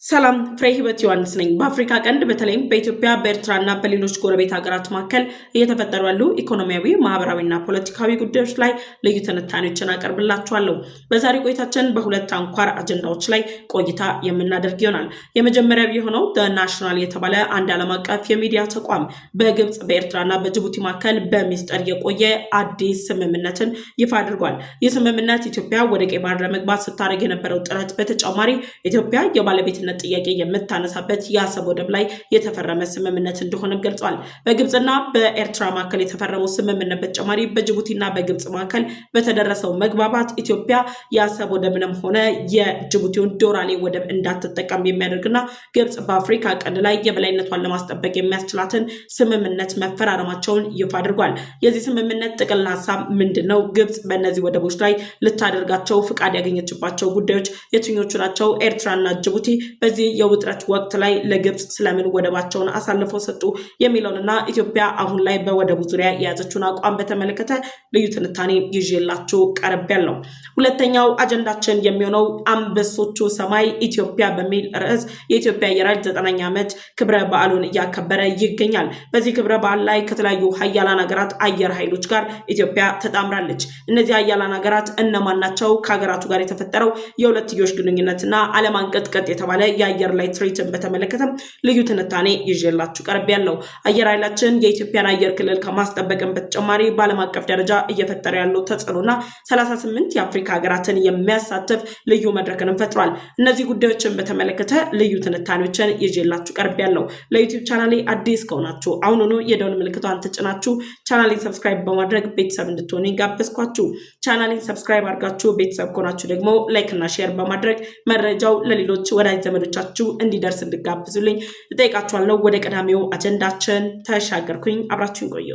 ሰላም ፍሬ ህይወት ዮሐንስ ነኝ። በአፍሪካ ቀንድ በተለይም በኢትዮጵያ በኤርትራና በሌሎች ጎረቤት ሀገራት መካከል እየተፈጠሩ ያሉ ኢኮኖሚያዊ፣ ማህበራዊና ፖለቲካዊ ጉዳዮች ላይ ልዩ ትንታኔዎችን አቀርብላችኋለሁ። በዛሬ ቆይታችን በሁለት አንኳር አጀንዳዎች ላይ ቆይታ የምናደርግ ይሆናል። የመጀመሪያው የሆነው ናሽናል የተባለ አንድ ዓለም አቀፍ የሚዲያ ተቋም በግብጽ በኤርትራና በጅቡቲ መካከል በሚስጥር የቆየ አዲስ ስምምነትን ይፋ አድርጓል። ይህ ስምምነት ኢትዮጵያ ወደ ቀይ ባህር ለመግባት ስታደርግ የነበረው ጥረት በተጨማሪ ኢትዮጵያ የባለቤትነት ጥያቄ የምታነሳበት የአሰብ ወደብ ላይ የተፈረመ ስምምነት እንደሆነም ገልጿል። በግብጽና በኤርትራ መካከል የተፈረመው ስምምነት በተጨማሪ በጅቡቲና በግብጽ መካከል በተደረሰው መግባባት ኢትዮጵያ የአሰብ ወደብንም ሆነ የጅቡቲውን ዶራሌ ወደብ እንዳትጠቀም የሚያደርግና ግብጽ በአፍሪካ ቀንድ ላይ የበላይነቷን ለማስጠበቅ የሚያስችላትን ስምምነት መፈራረማቸውን ይፋ አድርጓል። የዚህ ስምምነት ጥቅል ሀሳብ ምንድነው? ግብጽ በእነዚህ ወደቦች ላይ ልታደርጋቸው ፍቃድ ያገኘችባቸው ጉዳዮች የትኞቹ ናቸው? ኤርትራና ጅቡቲ በዚህ የውጥረት ወቅት ላይ ለግብጽ ስለምን ወደባቸውን አሳልፈው ሰጡ የሚለውንና ኢትዮጵያ አሁን ላይ በወደቡ ዙሪያ የያዘችውን አቋም በተመለከተ ልዩ ትንታኔ ይዤላችሁ ቀርቤያለሁ። ሁለተኛው አጀንዳችን የሚሆነው አንበሶቹ ሰማይ ኢትዮጵያ በሚል ርዕስ የኢትዮጵያ አየር ኃይል 9ኛ ዓመት ክብረ በዓሉን እያከበረ ይገኛል። በዚህ ክብረ በዓል ላይ ከተለያዩ ሀያላን ሀገራት አየር ኃይሎች ጋር ኢትዮጵያ ተጣምራለች። እነዚህ ሀያላን ሀገራት እነማን ናቸው? ከሀገራቱ ጋር የተፈጠረው የሁለትዮሽ ግንኙነትና ዓለም አንቀጥቀጥ የተባለ የአየር ላይ ትርኢትን በተመለከተ ልዩ ትንታኔ ይዤላችሁ ቀርቤያለሁ። አየር ኃይላችን የኢትዮጵያን አየር ክልል ከማስጠበቅም በተጨማሪ በዓለም አቀፍ ደረጃ እየፈጠረ ያለው ተጽዕኖና 38 የአፍሪካ ሀገራትን የሚያሳትፍ ልዩ መድረክንም ፈጥሯል። እነዚህ ጉዳዮችን በተመለከተ ልዩ ትንታኔዎችን ይዤላችሁ ቀርቤያለሁ። ለዩቲዩብ ቻናሌ አዲስ ከሆናችሁ አሁኑኑ የደወል ምልክቷን ተጭናችሁ ቻናሌን ሰብስክራይብ በማድረግ ቤተሰብ እንድትሆኑ ጋበዝኳችሁ። ቻናሌን ሰብስክራይብ አድርጋችሁ ቤተሰብ ከሆናችሁ ደግሞ ላይክ እና ሼር በማድረግ መረጃው ለሌሎች ወዳጅ ዘመዶቻችሁ እንዲደርስ እንድጋብዙልኝ እጠይቃችኋለሁ። ወደ ቀዳሚው አጀንዳችን ተሻገርኩኝ። አብራችሁን ቆዩ።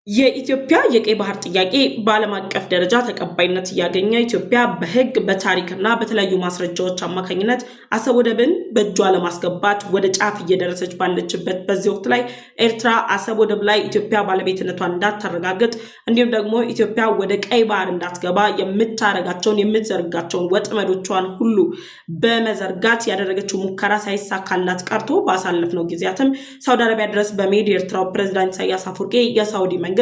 የኢትዮጵያ የቀይ ባህር ጥያቄ በዓለም አቀፍ ደረጃ ተቀባይነት እያገኘ ኢትዮጵያ በሕግ በታሪክና በተለያዩ ማስረጃዎች አማካኝነት አሰብ ወደብን በእጇ ለማስገባት ወደ ጫፍ እየደረሰች ባለችበት በዚህ ወቅት ላይ ኤርትራ አሰብ ወደብ ላይ ኢትዮጵያ ባለቤትነቷን እንዳታረጋግጥ እንዲሁም ደግሞ ኢትዮጵያ ወደ ቀይ ባህር እንዳትገባ የምትዘርጋቸውን ወጥመዶቿን ሁሉ በመዘርጋት ያደረገችው ሙከራ ሳይሳካላት ቀርቶ ባሳለፍነው ጊዜያትም ሳውዲ አረቢያ ድረስ በመሄድ የኤርትራው ፕሬዝዳንት ኢሳያስ አፈወርቂ የሳውዲ መንግስት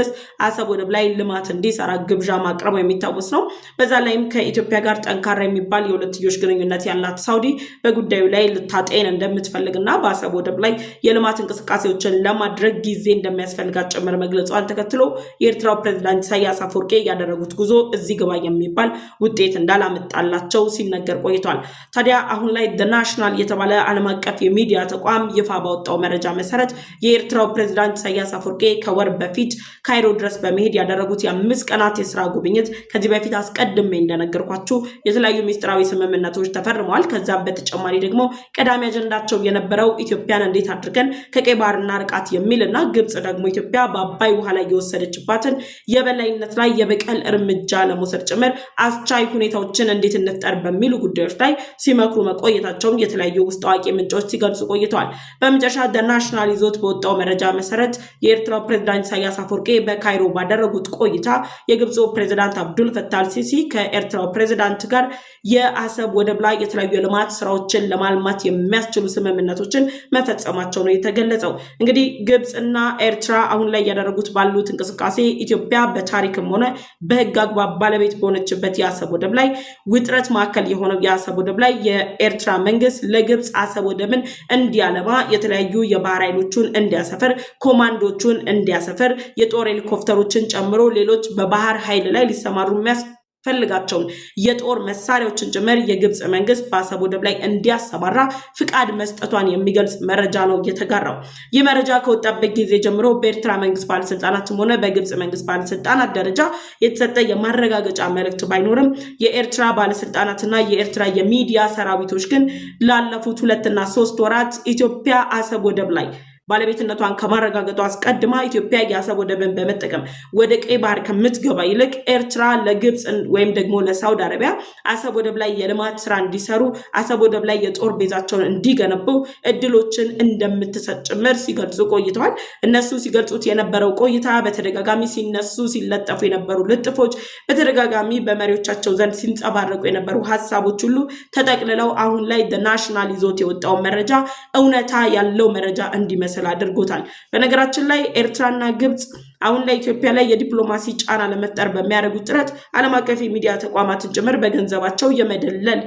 አሰብ ወደብ ላይ ልማት እንዲሰራ ግብዣ ማቅረቡ የሚታወስ ነው። በዛ ላይም ከኢትዮጵያ ጋር ጠንካራ የሚባል የሁለትዮሽ ግንኙነት ያላት ሳውዲ በጉዳዩ ላይ ልታጤን እንደምትፈልግና በአሰብ ወደብ ላይ የልማት እንቅስቃሴዎችን ለማድረግ ጊዜ እንደሚያስፈልጋት ጭምር መግለጿን ተከትሎ የኤርትራው ፕሬዝዳንት ኢሳያስ አፈወርቂ ያደረጉት ጉዞ እዚህ ግባ የሚባል ውጤት እንዳላመጣላቸው ሲነገር ቆይቷል። ታዲያ አሁን ላይ ናሽናል የተባለ ዓለም አቀፍ የሚዲያ ተቋም ይፋ ባወጣው መረጃ መሰረት የኤርትራው ፕሬዝዳንት ኢሳያስ አፈወርቂ ከወር በፊት ካይሮ ድረስ በመሄድ ያደረጉት የ5 ቀናት የስራ ጉብኝት ከዚህ በፊት አስቀድሜ እንደነገርኳችሁ የተለያዩ ሚስጥራዊ ስምምነቶች ተፈርመዋል። ከዛም በተጨማሪ ደግሞ ቀዳሚ አጀንዳቸው የነበረው ኢትዮጵያን እንዴት አድርገን ከቀይ ባህር እናርቃት የሚልና ግብጽ ደግሞ ኢትዮጵያ በአባይ ውሃ ላይ የወሰደችባትን የበላይነት ላይ የበቀል እርምጃ ለመውሰድ ጭምር አስቻይ ሁኔታዎችን እንዴት እንፍጠር በሚሉ ጉዳዮች ላይ ሲመክሩ መቆየታቸውን የተለያዩ ውስጥ አዋቂ ምንጮች ሲገልጹ ቆይተዋል። በመጨረሻ ናሽናል ይዞት በወጣው መረጃ መሰረት የኤርትራው ፕሬዝዳንት ኢሳያስ አፈወርቂ በካይሮ ባደረጉት ቆይታ የግብፁ ፕሬዝዳንት አብዱል ፈታህ አልሲሲ ከኤርትራው ፕሬዝዳንት ጋር የአሰብ ወደብ ላይ የተለያዩ የልማት ስራዎችን ለማልማት የሚያስችሉ ስምምነቶችን መፈጸማቸው ነው የተገለጸው። እንግዲህ ግብፅና ኤርትራ አሁን ላይ ያደረጉት ባሉት እንቅስቃሴ ኢትዮጵያ በታሪክም ሆነ በሕግ አግባብ ባለቤት በሆነችበት የአሰብ ወደብ ላይ ውጥረት ማዕከል የሆነው የአሰብ ወደብ ላይ የኤርትራ መንግስት ለግብፅ አሰብ ወደብን እንዲያለማ የተለያዩ የባህር ኃይሎቹን እንዲያሰፍር ኮማንዶቹን እንዲያሰፍር የጦር ሄሊኮፕተሮችን ጨምሮ ሌሎች በባህር ኃይል ላይ ሊሰማሩ የሚያስፈልጋቸውን የጦር መሳሪያዎችን ጭምር የግብጽ መንግስት በአሰብ ወደብ ላይ እንዲያሰማራ ፍቃድ መስጠቷን የሚገልጽ መረጃ ነው የተጋራው። ይህ መረጃ ከወጣበት ጊዜ ጀምሮ በኤርትራ መንግስት ባለስልጣናትም ሆነ በግብጽ መንግስት ባለስልጣናት ደረጃ የተሰጠ የማረጋገጫ መልእክት ባይኖርም የኤርትራ ባለስልጣናትና የኤርትራ የሚዲያ ሰራዊቶች ግን ላለፉት 2 እና 3 ወራት ኢትዮጵያ አሰብ ወደብ ላይ ባለቤትነቷን ከማረጋገጧ አስቀድማ ኢትዮጵያ የአሰብ ወደብን በመጠቀም ወደ ቀይ ባህር ከምትገባ ይልቅ ኤርትራ ለግብፅ ወይም ደግሞ ለሳውዲ አረቢያ አሰብ ወደብ ላይ የልማት ስራ እንዲሰሩ አሰብ ወደብ ላይ የጦር ቤዛቸውን እንዲገነቡ እድሎችን እንደምትሰጥ ጭምር ሲገልጹ ቆይተዋል። እነሱ ሲገልጹት የነበረው ቆይታ በተደጋጋሚ ሲነሱ ሲለጠፉ የነበሩ ልጥፎች፣ በተደጋጋሚ በመሪዎቻቸው ዘንድ ሲንጸባረቁ የነበሩ ሀሳቦች ሁሉ ተጠቅልለው አሁን ላይ ናሽናል ይዞት የወጣው መረጃ እውነታ ያለው መረጃ እንዲመስል አድርጎታል። በነገራችን ላይ ኤርትራና ግብፅ አሁን ላይ ኢትዮጵያ ላይ የዲፕሎማሲ ጫና ለመፍጠር በሚያደርጉት ጥረት ዓለም አቀፍ የሚዲያ ተቋማትን ጭምር በገንዘባቸው የመደለል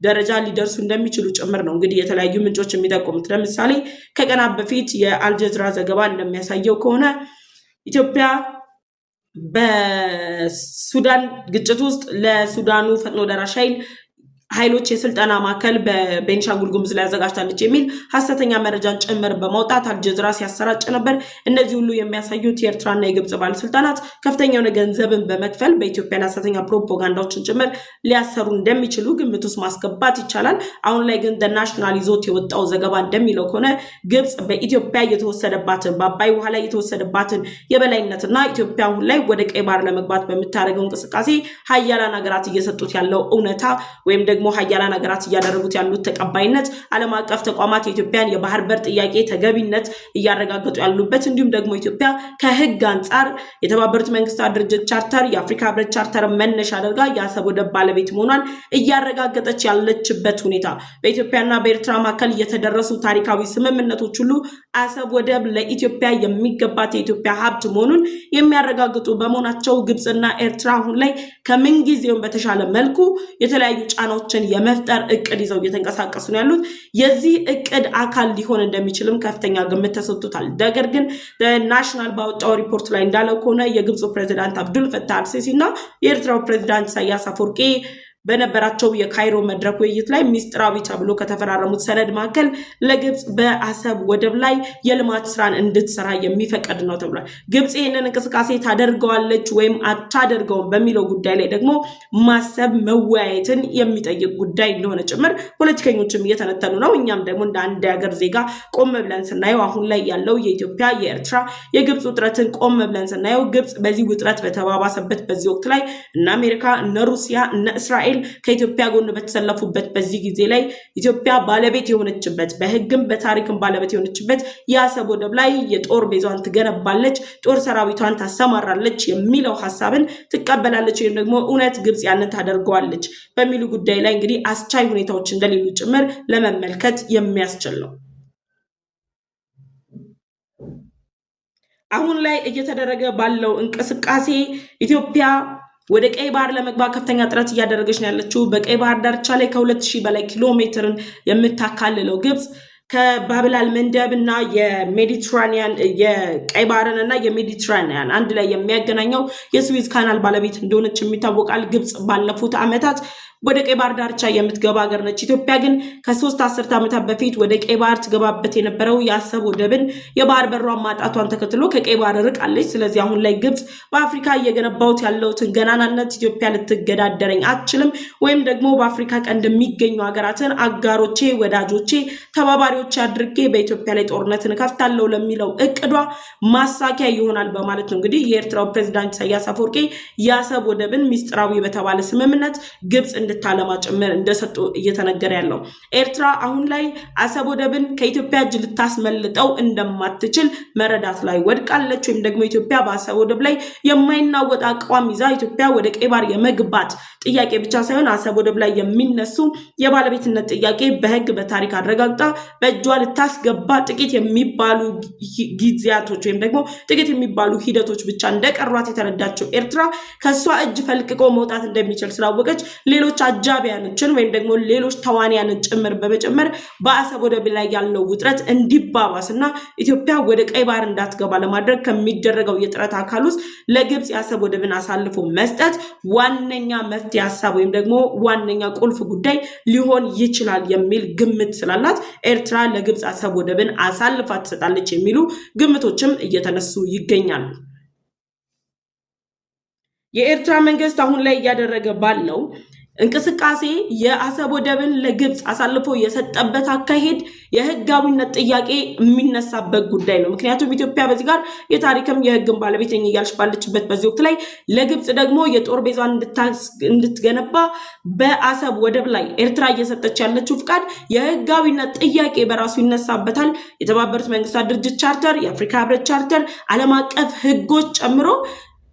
ደረጃ ሊደርሱ እንደሚችሉ ጭምር ነው እንግዲህ የተለያዩ ምንጮች የሚጠቁሙት። ለምሳሌ ከቀናት በፊት የአልጀዚራ ዘገባ እንደሚያሳየው ከሆነ ኢትዮጵያ በሱዳን ግጭት ውስጥ ለሱዳኑ ፈጥኖ ደራሽ ኃይሎች የስልጠና ማዕከል በቤንሻንጉል ጉሙዝ ላይ አዘጋጅታለች የሚል ሐሰተኛ መረጃን ጭምር በማውጣት አልጀዚራ ሲያሰራጭ ነበር። እነዚህ ሁሉ የሚያሳዩት የኤርትራና የግብፅ ባለስልጣናት ከፍተኛ የሆነ ገንዘብን በመክፈል በኢትዮጵያ ሐሰተኛ ፕሮፓጋንዳዎችን ጭምር ሊያሰሩ እንደሚችሉ ግምት ውስጥ ማስገባት ይቻላል። አሁን ላይ ግን ናሽናል ይዞት የወጣው ዘገባ እንደሚለው ከሆነ ግብፅ በኢትዮጵያ የተወሰደባትን በአባይ ውሃ ላይ የተወሰደባትን የበላይነትና ኢትዮጵያ አሁን ላይ ወደ ቀይ ባህር ለመግባት በምታደርገው እንቅስቃሴ ሀያላን ሀገራት እየሰጡት ያለው እውነታ ወይም ደግሞ ሀያላን ሀገራት እያደረጉት ያሉት ተቀባይነት ዓለም አቀፍ ተቋማት የኢትዮጵያን የባህር በር ጥያቄ ተገቢነት እያረጋገጡ ያሉበት እንዲሁም ደግሞ ኢትዮጵያ ከህግ አንጻር የተባበሩት መንግስታት ድርጅት ቻርተር የአፍሪካ ህብረት ቻርተር መነሻ አድርጋ የአሰብ ወደብ ባለቤት መሆኗን እያረጋገጠች ያለችበት ሁኔታ በኢትዮጵያና በኤርትራ መካከል የተደረሱ ታሪካዊ ስምምነቶች ሁሉ አሰብ ወደብ ለኢትዮጵያ የሚገባት የኢትዮጵያ ሀብት መሆኑን የሚያረጋግጡ በመሆናቸው ግብፅና ኤርትራ አሁን ላይ ከምንጊዜውም በተሻለ መልኩ የተለያዩ ጫናዎች የመፍጠር እቅድ ይዘው እየተንቀሳቀሱ ነው ያሉት። የዚህ እቅድ አካል ሊሆን እንደሚችልም ከፍተኛ ግምት ተሰጥቶታል። ነገር ግን ናሽናል ባወጣው ሪፖርት ላይ እንዳለው ከሆነ የግብፁ ፕሬዚዳንት አብዱል ፈታህ አልሲሲ እና የኤርትራው ፕሬዚዳንት ኢሳያስ አፈወርቂ በነበራቸው የካይሮ መድረክ ውይይት ላይ ሚስጥራዊ ተብሎ ከተፈራረሙት ሰነድ መካከል ለግብፅ በአሰብ ወደብ ላይ የልማት ስራን እንድትሰራ የሚፈቀድ ነው ተብሏል። ግብፅ ይህንን እንቅስቃሴ ታደርገዋለች ወይም አታደርገውም በሚለው ጉዳይ ላይ ደግሞ ማሰብ መወያየትን የሚጠይቅ ጉዳይ እንደሆነ ጭምር ፖለቲከኞችም እየተነተኑ ነው። እኛም ደግሞ እንደ አንድ ሀገር ዜጋ ቆም ብለን ስናየው አሁን ላይ ያለው የኢትዮጵያ የኤርትራ የግብፅ ውጥረትን ቆም ብለን ስናየው ግብፅ በዚህ ውጥረት በተባባሰበት በዚህ ወቅት ላይ እነ አሜሪካ እነ ሩሲያ እነ እስራኤል ከኢትዮጵያ ጎን በተሰለፉበት በዚህ ጊዜ ላይ ኢትዮጵያ ባለቤት የሆነችበት በህግም በታሪክም ባለቤት የሆነችበት የአሰብ ወደብ ላይ የጦር ቤዟን ትገነባለች፣ ጦር ሰራዊቷን ታሰማራለች የሚለው ሐሳብን ትቀበላለች ወይም ደግሞ እውነት ግብፅ ያንን ታደርገዋለች በሚሉ ጉዳይ ላይ እንግዲህ አስቻይ ሁኔታዎች እንደሌሉ ጭምር ለመመልከት የሚያስችል ነው። አሁን ላይ እየተደረገ ባለው እንቅስቃሴ ኢትዮጵያ ወደ ቀይ ባህር ለመግባት ከፍተኛ ጥረት እያደረገች ነው ያለችው። በቀይ ባህር ዳርቻ ላይ ከ2000 በላይ ኪሎ ሜትርን የምታካልለው ግብፅ ከባብላል መንደብ እና የሜዲትራኒያን የቀይ ባህርን እና የሜዲትራኒያን አንድ ላይ የሚያገናኘው የስዊዝ ካናል ባለቤት እንደሆነች የሚታወቃል። ግብፅ ባለፉት ዓመታት ወደ ቀይ ባህር ዳርቻ የምትገባ ሀገር ነች። ኢትዮጵያ ግን ከ3 አስርት ዓመታት በፊት ወደ ቀይ ባህር ትገባበት የነበረው የአሰብ ወደብን የባህር በሯን ማጣቷን ተከትሎ ከቀይ ባህር ርቃለች። ስለዚህ አሁን ላይ ግብፅ በአፍሪካ እየገነባውት ያለውትን ገናናነት ኢትዮጵያ ልትገዳደረኝ አትችልም፣ ወይም ደግሞ በአፍሪካ ቀንድ የሚገኙ ሀገራትን አጋሮቼ፣ ወዳጆቼ፣ ተባባሪዎች አድርጌ በኢትዮጵያ ላይ ጦርነትን ከፍታለሁ ለሚለው እቅዷ ማሳኪያ ይሆናል በማለት ነው እንግዲህ የኤርትራው ፕሬዚዳንት ኢሳያስ አፈወርቂ የአሰብ ወደብን ሚስጥራዊ በተባለ ስምምነት ግብፅ እንድታለማ ጭምር እንደሰጡ እየተነገረ ያለው። ኤርትራ አሁን ላይ አሰብ ወደብን ከኢትዮጵያ እጅ ልታስመልጠው እንደማትችል መረዳት ላይ ወድቃለች። ወይም ደግሞ ኢትዮጵያ በአሰብ ወደብ ላይ የማይናወጥ አቋም ይዛ ኢትዮጵያ ወደ ቀይ ባህር የመግባት ጥያቄ ብቻ ሳይሆን አሰብ ወደብ ላይ የሚነሱ የባለቤትነት ጥያቄ በህግ በታሪክ አረጋግጣ በእጇ ልታስገባ ጥቂት የሚባሉ ጊዜያቶች ወይም ደግሞ ጥቂት የሚባሉ ሂደቶች ብቻ እንደቀሯት የተረዳቸው ኤርትራ ከሷ እጅ ፈልቅቆ መውጣት እንደሚችል ስላወቀች ሌሎች አጃቢያኖችን ወይም ደግሞ ሌሎች ተዋንያንን ጭምር በመጨመር በአሰብ ወደብ ላይ ያለው ውጥረት እንዲባባስና ኢትዮጵያ ወደ ቀይ ባህር እንዳትገባ ለማድረግ ከሚደረገው የጥረት አካል ውስጥ ለግብፅ የአሰብ ወደብን አሳልፎ መስጠት ዋነኛ መፍትሄ ሀሳብ ወይም ደግሞ ዋነኛ ቁልፍ ጉዳይ ሊሆን ይችላል የሚል ግምት ስላላት ኤርትራ ለግብፅ አሰብ ወደብን አሳልፋ ትሰጣለች የሚሉ ግምቶችም እየተነሱ ይገኛሉ። የኤርትራ መንግስት አሁን ላይ እያደረገ ባለው እንቅስቃሴ የአሰብ ወደብን ለግብጽ አሳልፎ የሰጠበት አካሄድ የህጋዊነት ጥያቄ የሚነሳበት ጉዳይ ነው። ምክንያቱም ኢትዮጵያ በዚህ ጋር የታሪክም የህግም ባለቤት ነኝ እያለች ባለችበት በዚህ ወቅት ላይ ለግብጽ ደግሞ የጦር ቤዛን እንድትገነባ በአሰብ ወደብ ላይ ኤርትራ እየሰጠች ያለችው ፍቃድ የህጋዊነት ጥያቄ በራሱ ይነሳበታል። የተባበሩት መንግስታት ድርጅት ቻርተር፣ የአፍሪካ ህብረት ቻርተር፣ ዓለም አቀፍ ህጎች ጨምሮ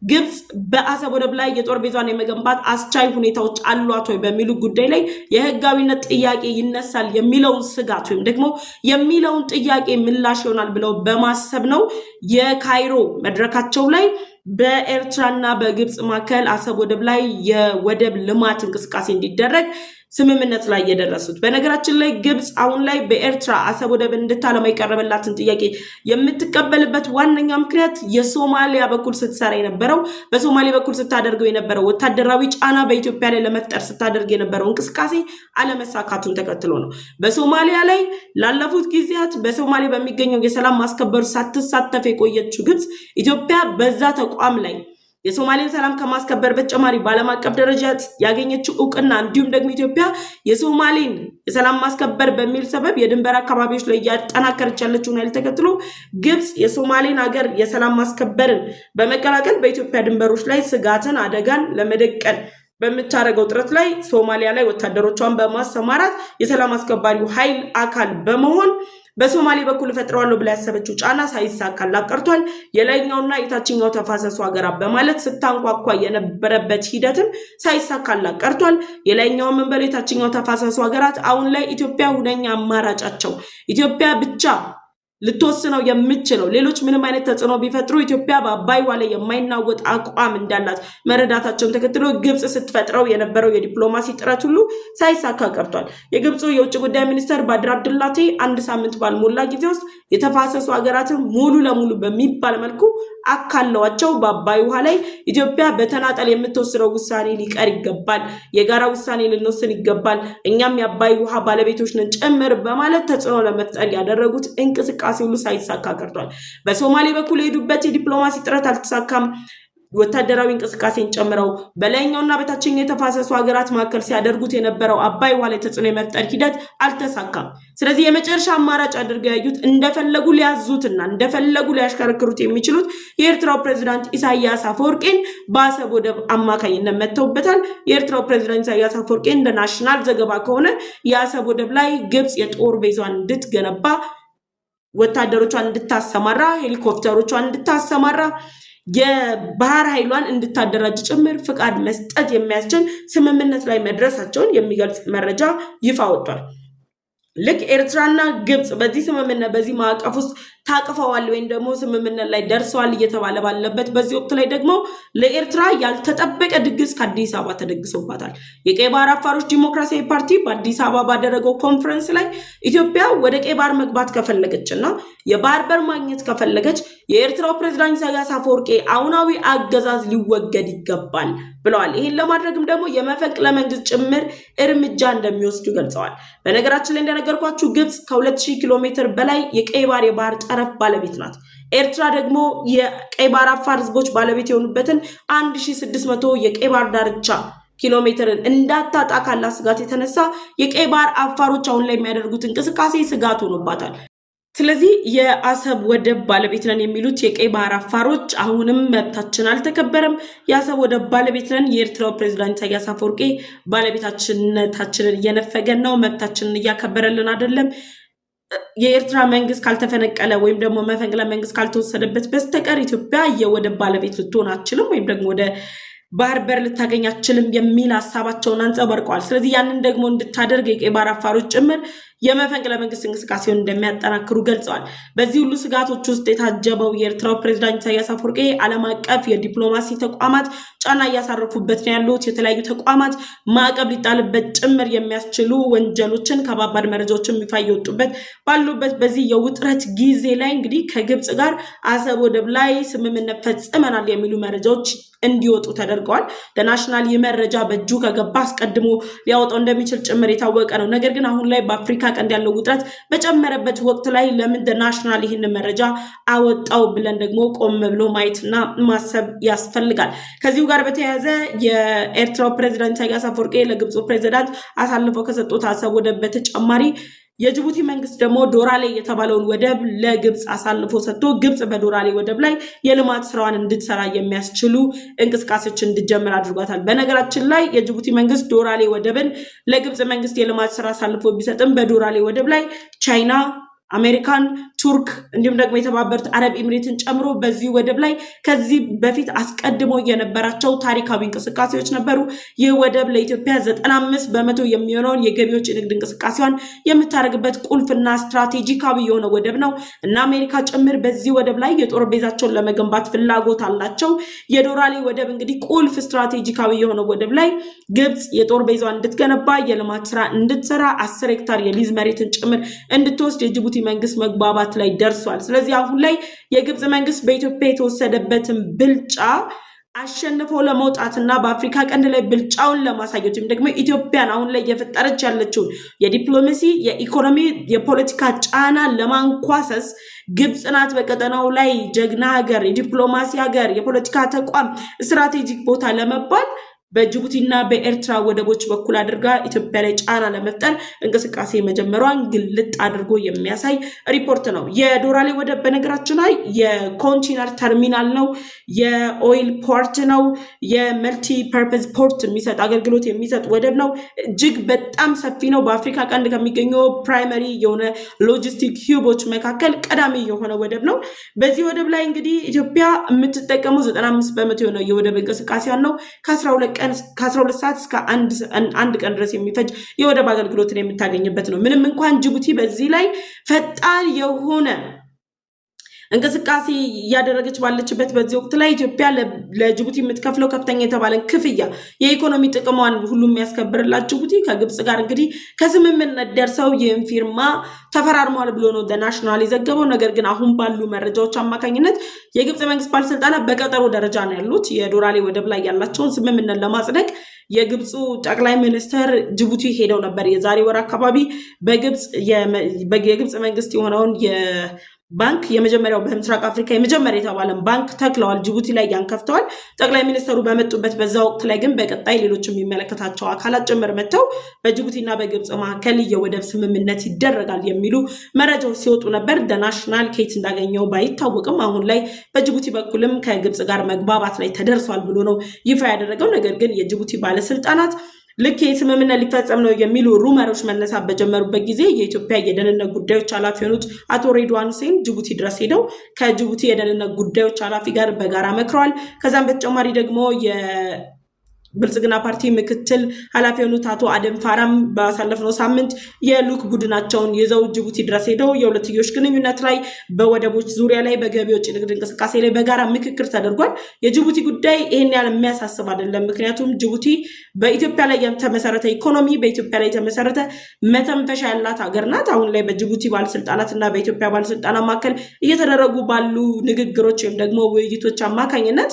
ግብጽ በአሰብ ወደብ ላይ የጦር ቤዛን የመገንባት አስቻይ ሁኔታዎች አሏት ወይ በሚሉ ጉዳይ ላይ የህጋዊነት ጥያቄ ይነሳል የሚለውን ስጋት ወይም ደግሞ የሚለውን ጥያቄ ምላሽ ይሆናል ብለው በማሰብ ነው የካይሮ መድረካቸው ላይ በኤርትራና በግብጽ መካከል አሰብ ወደብ ላይ የወደብ ልማት እንቅስቃሴ እንዲደረግ ስምምነት ላይ የደረሱት። በነገራችን ላይ ግብጽ አሁን ላይ በኤርትራ አሰብ ወደብ እንድታለማ የቀረበላትን ጥያቄ የምትቀበልበት ዋነኛ ምክንያት የሶማሊያ በኩል ስትሰራ የነበረው በሶማሌ በኩል ስታደርገው የነበረው ወታደራዊ ጫና በኢትዮጵያ ላይ ለመፍጠር ስታደርግ የነበረው እንቅስቃሴ አለመሳካቱን ተከትሎ ነው። በሶማሊያ ላይ ላለፉት ጊዜያት በሶማሌ በሚገኘው የሰላም ማስከበሩ ሳትሳተፍ የቆየችው ግብጽ ኢትዮጵያ በዛ ተቋም ላይ የሶማሌን ሰላም ከማስከበር በተጨማሪ በዓለም አቀፍ ደረጃ ያገኘችው እውቅና እንዲሁም ደግሞ ኢትዮጵያ የሶማሌን የሰላም ማስከበር በሚል ሰበብ የድንበር አካባቢዎች ላይ ያጠናከረች ያለችውን ኃይል ተከትሎ ግብጽ የሶማሌን ሀገር የሰላም ማስከበርን በመቀላቀል በኢትዮጵያ ድንበሮች ላይ ስጋትን አደጋን ለመደቀን በምታደርገው ጥረት ላይ ሶማሊያ ላይ ወታደሮቿን በማሰማራት የሰላም አስከባሪው ኃይል አካል በመሆን በሶማሌ በኩል ፈጥረዋለሁ ብላ ያሰበችው ጫና ሳይሳካላት ቀርቷል። የላይኛውና የታችኛው ተፋሰሱ ሀገራት በማለት ስታንኳኳ የነበረበት ሂደትም ሳይሳካላት ቀርቷል። የላይኛው መንበል የታችኛው ተፋሰሱ ሀገራት አሁን ላይ ኢትዮጵያ ሁነኛ አማራጫቸው ኢትዮጵያ ብቻ ልትወስነው የምትችለው ሌሎች ምንም አይነት ተጽዕኖ ቢፈጥሩ ኢትዮጵያ በአባይ ውሃ ላይ የማይናወጥ አቋም እንዳላት መረዳታቸውን ተከትሎ ግብጽ ስትፈጥረው የነበረው የዲፕሎማሲ ጥረት ሁሉ ሳይሳካ ቀርቷል። የግብፁ የውጭ ጉዳይ ሚኒስተር ባድር አብዱላቲ አንድ ሳምንት ባልሞላ ጊዜ ውስጥ የተፋሰሱ ሀገራትን ሙሉ ለሙሉ በሚባል መልኩ አካለዋቸው በአባይ ውሃ ላይ ኢትዮጵያ በተናጠል የምትወስነው ውሳኔ ሊቀር ይገባል፣ የጋራ ውሳኔ ልንወስን ይገባል፣ እኛም የአባይ ውሃ ባለቤቶች ነን ጭምር በማለት ተጽዕኖ ለመፍጠር ያደረጉት እንቅስቃሴ ሁሉ ሳይሳካ ቀርቷል። በሶማሌ በኩል የሄዱበት የዲፕሎማሲ ጥረት አልተሳካም። ወታደራዊ እንቅስቃሴን ጨምረው በላይኛውና በታችኛው የተፋሰሱ ሀገራት መካከል ሲያደርጉት የነበረው አባይ ውሃ ላይ ተጽዕኖ የመፍጠር ሂደት አልተሳካም። ስለዚህ የመጨረሻ አማራጭ አድርገው ያዩት እንደፈለጉ ሊያዙትና እንደፈለጉ ሊያሽከረክሩት የሚችሉት የኤርትራው ፕሬዝዳንት ኢሳያስ አፈወርቂን በአሰብ ወደብ አማካኝነት መተውበታል። የኤርትራው ፕሬዝዳንት ኢሳያስ አፈወርቂ እንደ ናሽናል ዘገባ ከሆነ የአሰብ ወደብ ላይ ግብጽ የጦር ቤዟን እንድትገነባ ወታደሮቿን እንድታሰማራ ሄሊኮፕተሮቿን እንድታሰማራ የባህር ኃይሏን እንድታደራጅ ጭምር ፍቃድ መስጠት የሚያስችል ስምምነት ላይ መድረሳቸውን የሚገልጽ መረጃ ይፋ ወጥቷል። ልክ ኤርትራና ግብጽ በዚህ ስምምነት በዚህ ማዕቀፍ ውስጥ ታቅፈዋል ወይም ደግሞ ስምምነት ላይ ደርሰዋል እየተባለ ባለበት በዚህ ወቅት ላይ ደግሞ ለኤርትራ ያልተጠበቀ ድግስ ከአዲስ አበባ ተደግሶባታል። የቀይ ባህር አፋሮች ዲሞክራሲያዊ ፓርቲ በአዲስ አበባ ባደረገው ኮንፈረንስ ላይ ኢትዮጵያ ወደ ቀይ ባህር መግባት ከፈለገችና የባህር በር ማግኘት ከፈለገች የኤርትራው ፕሬዝዳንት ኢሳያስ አፈወርቂ አሁናዊ አገዛዝ ሊወገድ ይገባል ብለዋል። ይህን ለማድረግም ደግሞ የመፈንቅለ መንግስት ጭምር እርምጃ እንደሚወስዱ ገልጸዋል። በነገራችን ላይ እንደነገርኳችሁ ግብጽ ከ2000 ኪሎ ሜትር በላይ የቀይ ባህር የባህር ጠረፍ ባለቤት ናት። ኤርትራ ደግሞ የቀይ ባህር አፋር ህዝቦች ባለቤት የሆኑበትን 1600 የቀይ ባህር ዳርቻ ኪሎ ሜትርን እንዳታጣ ካላት ስጋት የተነሳ የቀይ ባህር አፋሮች አሁን ላይ የሚያደርጉት እንቅስቃሴ ስጋት ሆኖባታል። ስለዚህ የአሰብ ወደብ ባለቤት ነን የሚሉት የቀይ ባህር አፋሮች አሁንም መብታችን አልተከበረም፣ የአሰብ ወደብ ባለቤት ነን፣ የኤርትራው ፕሬዝዳንት ኢሳያስ አፈወርቂ ባለቤታችነታችንን እየነፈገን ነው፣ መብታችንን እያከበረልን አይደለም፣ የኤርትራ መንግስት ካልተፈነቀለ ወይም ደግሞ መፈንቅለ መንግስት ካልተወሰደበት በስተቀር ኢትዮጵያ የወደብ ባለቤት ልትሆን አትችልም ወይም ደግሞ ወደ ባህር በር ልታገኝ አትችልም የሚል ሀሳባቸውን አንጸባርቀዋል። ስለዚህ ያንን ደግሞ እንድታደርግ የቀይ ባህር አፋሮች ጭምር የመፈንቅለ መንግስት እንቅስቃሴውን እንደሚያጠናክሩ ገልጸዋል። በዚህ ሁሉ ስጋቶች ውስጥ የታጀበው የኤርትራው ፕሬዝዳንት ኢሳያስ አፈወርቂ ዓለም አቀፍ የዲፕሎማሲ ተቋማት ጫና እያሳረፉበት ነው ያሉት። የተለያዩ ተቋማት ማዕቀብ ሊጣልበት ጭምር የሚያስችሉ ወንጀሎችን ከባባድ መረጃዎችን ይፋ እየወጡበት ባሉበት በዚህ የውጥረት ጊዜ ላይ እንግዲህ ከግብጽ ጋር አሰብ ወደብ ላይ ስምምነት ፈጽመናል የሚሉ መረጃዎች እንዲወጡ ተደርገዋል። ለናሽናል የመረጃ በእጁ ከገባ አስቀድሞ ሊያወጣው እንደሚችል ጭምር የታወቀ ነው። ነገር ግን አሁን ላይ በአፍሪካ ቀንድ ያለው ውጥረት በጨመረበት ወቅት ላይ ለምን ናሽናል ይህንን መረጃ አወጣው ብለን ደግሞ ቆም ብሎ ማየትና ማሰብ ያስፈልጋል። ከዚሁ ጋር በተያያዘ የኤርትራው ፕሬዚዳንት ኢሳያስ አፈወርቂ ለግብፁ ፕሬዚዳንት አሳልፈው ከሰጡት አሰብ ወደብ በተጨማሪ የጅቡቲ መንግስት ደግሞ ዶራሌ የተባለውን ወደብ ለግብፅ አሳልፎ ሰጥቶ ግብፅ በዶራሌ ወደብ ላይ የልማት ስራዋን እንድትሰራ የሚያስችሉ እንቅስቃሴዎች እንድጀምር አድርጓታል። በነገራችን ላይ የጅቡቲ መንግስት ዶራሌ ወደብን ለግብፅ መንግስት የልማት ስራ አሳልፎ ቢሰጥም በዶራሌ ወደብ ላይ ቻይና፣ አሜሪካን፣ ቱርክ እንዲሁም ደግሞ የተባበሩት አረብ ኤሚሬትን ጨምሮ በዚህ ወደብ ላይ ከዚህ በፊት አስቀድሞ የነበራቸው ታሪካዊ እንቅስቃሴዎች ነበሩ። ይህ ወደብ ለኢትዮጵያ 95% የሚሆነውን የገቢዎች ንግድ እንቅስቃሴዋን የምታደርግበት ቁልፍና ስትራቴጂካዊ የሆነ ወደብ ነው እና አሜሪካ ጭምር በዚህ ወደብ ላይ የጦር ቤዛቸውን ለመገንባት ፍላጎት አላቸው። የዶራሌ ወደብ እንግዲህ ቁልፍ ስትራቴጂካዊ የሆነ ወደብ ላይ ግብፅ የጦር ቤዛዋን እንድትገነባ የልማት ስራ እንድትሰራ 10 ሄክታር የሊዝ መሬትን ጭምር እንድትወስድ የጅቡቲ መንግስት መግባባት ላይ ደርሷል። ስለዚህ አሁን ላይ የግብፅ መንግስት በኢትዮጵያ የተወሰደበትን ብልጫ አሸንፎ ለመውጣትና በአፍሪካ ቀንድ ላይ ብልጫውን ለማሳየት ወይም ደግሞ ኢትዮጵያን አሁን ላይ እየፈጠረች ያለችውን የዲፕሎማሲ፣ የኢኮኖሚ፣ የፖለቲካ ጫና ለማንኳሰስ ግብፅ ናት በቀጠናው ላይ ጀግና ሀገር፣ የዲፕሎማሲ ሀገር፣ የፖለቲካ ተቋም፣ ስትራቴጂክ ቦታ ለመባል በጅቡቲና በኤርትራ ወደቦች በኩል አድርጋ ኢትዮጵያ ላይ ጫና ለመፍጠር እንቅስቃሴ መጀመሯን ግልጥ አድርጎ የሚያሳይ ሪፖርት ነው። የዶራሌ ወደብ በነገራችን ላይ የኮንቴነር ተርሚናል ነው፣ የኦይል ፖርት ነው፣ የመልቲ ፐርፐዝ ፖርት የሚሰጥ አገልግሎት የሚሰጥ ወደብ ነው። እጅግ በጣም ሰፊ ነው። በአፍሪካ ቀንድ ከሚገኙ ፕራይመሪ የሆነ ሎጂስቲክ ሂቦች መካከል ቀዳሚ የሆነ ወደብ ነው። በዚህ ወደብ ላይ እንግዲህ ኢትዮጵያ የምትጠቀመው 95% የሆነ የወደብ እንቅስቃሴዋን ነው። ከ12 ሰዓት እስከ አንድ ቀን ድረስ የሚፈጅ የወደብ አገልግሎትን የምታገኝበት ነው። ምንም እንኳን ጅቡቲ በዚህ ላይ ፈጣን የሆነ እንቅስቃሴ እያደረገች ባለችበት በዚህ ወቅት ላይ ኢትዮጵያ ለጅቡቲ የምትከፍለው ከፍተኛ የተባለን ክፍያ የኢኮኖሚ ጥቅሟን ሁሉ የሚያስከብርላት ጅቡቲ ከግብፅ ጋር እንግዲህ ከስምምነት ደርሰው ይህን ፊርማ ተፈራርሟል ብሎ ነው ናሽናል የዘገበው። ነገር ግን አሁን ባሉ መረጃዎች አማካኝነት የግብፅ መንግስት ባለስልጣናት በቀጠሮ ደረጃ ነው ያሉት። የዶራሌ ወደብ ላይ ያላቸውን ስምምነት ለማጽደቅ የግብፁ ጠቅላይ ሚኒስትር ጅቡቲ ሄደው ነበር የዛሬ ወር አካባቢ። የግብፅ መንግስት የሆነውን ባንክ የመጀመሪያው በምስራቅ አፍሪካ የመጀመሪያ የተባለን ባንክ ተክለዋል፣ ጅቡቲ ላይ ያንከፍተዋል። ጠቅላይ ሚኒስትሩ በመጡበት በዛ ወቅት ላይ ግን በቀጣይ ሌሎች የሚመለከታቸው አካላት ጭምር መጥተው በጅቡቲና በግብፅ መካከል የወደብ ስምምነት ይደረጋል የሚሉ መረጃዎች ሲወጡ ነበር። ናሽናል ኬት እንዳገኘው ባይታወቅም አሁን ላይ በጅቡቲ በኩልም ከግብፅ ጋር መግባባት ላይ ተደርሷል ብሎ ነው ይፋ ያደረገው። ነገር ግን የጅቡቲ ባለስልጣናት ልክ የስምምነት ሊፈጸም ነው የሚሉ ሩመሮች መነሳት በጀመሩበት ጊዜ የኢትዮጵያ የደህንነት ጉዳዮች ኃላፊ የሆኑት አቶ ሬድዋን ሁሴን ጅቡቲ ድረስ ሄደው ከጅቡቲ የደህንነት ጉዳዮች ኃላፊ ጋር በጋራ መክረዋል። ከዛም በተጨማሪ ደግሞ ብልጽግና ፓርቲ ምክትል ኃላፊ የሆኑት አቶ አደም ፋራም ባሳለፍነው ሳምንት የልዑክ ቡድናቸውን ይዘው ጅቡቲ ድረስ ሄደው የሁለትዮሽ ግንኙነት ላይ፣ በወደቦች ዙሪያ ላይ፣ በገቢዎች ንግድ እንቅስቃሴ ላይ በጋራ ምክክር ተደርጓል። የጅቡቲ ጉዳይ ይህን ያህል የሚያሳስብ አይደለም። ምክንያቱም ጅቡቲ በኢትዮጵያ ላይ የተመሰረተ ኢኮኖሚ፣ በኢትዮጵያ ላይ የተመሰረተ መተንፈሻ ያላት ሀገር ናት። አሁን ላይ በጅቡቲ ባለስልጣናት እና በኢትዮጵያ ባለስልጣናት መካከል እየተደረጉ ባሉ ንግግሮች ወይም ደግሞ ውይይቶች አማካኝነት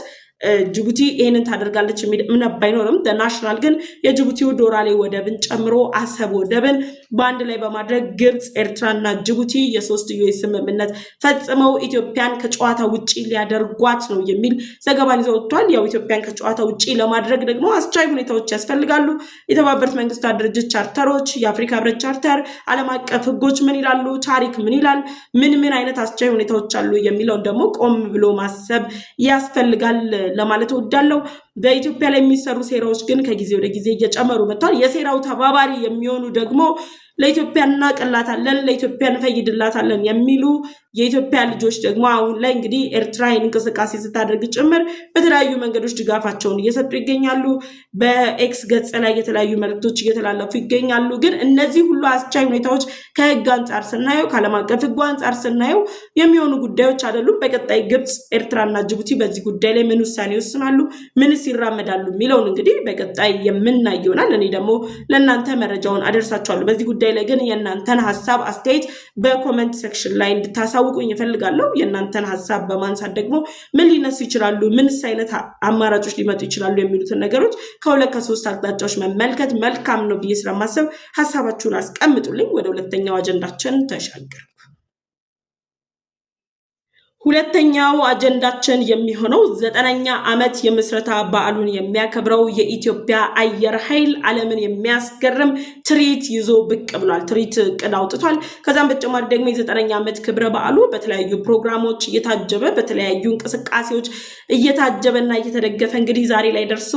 ጅቡቲ ይህንን ታደርጋለች የሚል እምነት ባይኖርም ናሽናል ግን የጅቡቲው ዶራሌ ወደብን ጨምሮ አሰብ ወደብን በአንድ ላይ በማድረግ ግብፅ፣ ኤርትራና ጅቡቲ የሶስትዮሽ ስምምነት ፈጽመው ኢትዮጵያን ከጨዋታ ውጪ ሊያደርጓት ነው የሚል ዘገባን ይዘው ወጥቷል። ያው ኢትዮጵያን ከጨዋታ ውጪ ለማድረግ ደግሞ አስቻይ ሁኔታዎች ያስፈልጋሉ። የተባበሩት መንግስታት ድርጅት ቻርተሮች፣ የአፍሪካ ህብረት ቻርተር፣ ዓለም አቀፍ ህጎች ምን ይላሉ፣ ታሪክ ምን ይላል፣ ምን አይነት አስቻይ ሁኔታዎች አሉ የሚለውን ደግሞ ቆም ብሎ ማሰብ ያስፈልጋል ለማለት እወዳለሁ። በኢትዮጵያ ላይ የሚሰሩ ሴራዎች ግን ከጊዜ ወደ ጊዜ እየጨመሩ መጥተዋል። የሴራው ተባባሪ የሚሆኑ ደግሞ ለኢትዮጵያ እናቀላታለን፣ ለኢትዮጵያ እንፈይድላታለን የሚሉ የኢትዮጵያ ልጆች ደግሞ አሁን ላይ እንግዲህ ኤርትራ እንቅስቃሴ ስታደርግ ጭምር በተለያዩ መንገዶች ድጋፋቸውን እየሰጡ ይገኛሉ። በኤክስ ገጽ ላይ የተለያዩ መልእክቶች እየተላለፉ ይገኛሉ። ግን እነዚህ ሁሉ አስቻይ ሁኔታዎች ከህግ አንጻር ስናየው፣ ከዓለም አቀፍ ህጉ አንጻር ስናየው የሚሆኑ ጉዳዮች አይደሉም። በቀጣይ ግብፅ፣ ኤርትራና ጅቡቲ በዚህ ጉዳይ ላይ ምን ውሳኔ ይወስናሉ? ምንስ ይራመዳሉ የሚለውን እንግዲህ በቀጣይ የምናይ ይሆናል። እኔ ደግሞ ለእናንተ መረጃውን አደርሳችኋለሁ። በዚህ ጉዳይ ላይ ግን የእናንተን ሀሳብ አስተያየት በኮመንት ሴክሽን ላይ እንድታሳውቁኝ እፈልጋለሁ። የእናንተን ሀሳብ በማንሳት ደግሞ ምን ሊነሱ ይችላሉ፣ ምንስ አይነት አማራጮች ሊመጡ ይችላሉ የሚሉትን ነገሮች ከሁለት ከሶስት አቅጣጫዎች መመልከት መልካም ነው ብዬ ስለማሰብ ሀሳባችሁን አስቀምጡልኝ። ወደ ሁለተኛው አጀንዳችን ተሻገር። ሁለተኛው አጀንዳችን የሚሆነው 9ኛ ዓመት የምስረታ በዓሉን የሚያከብረው የኢትዮጵያ አየር ኃይል ዓለምን የሚያስገርም ትርኢት ይዞ ብቅ ብሏል። ትርኢት እቅድ አውጥቷል። ከዛም በተጨማሪ ደግሞ የ9ኛ ዓመት ክብረ በዓሉ በተለያዩ ፕሮግራሞች እየታጀበ በተለያዩ እንቅስቃሴዎች እየታጀበና እየተደገፈ እንግዲህ ዛሬ ላይ ደርሶ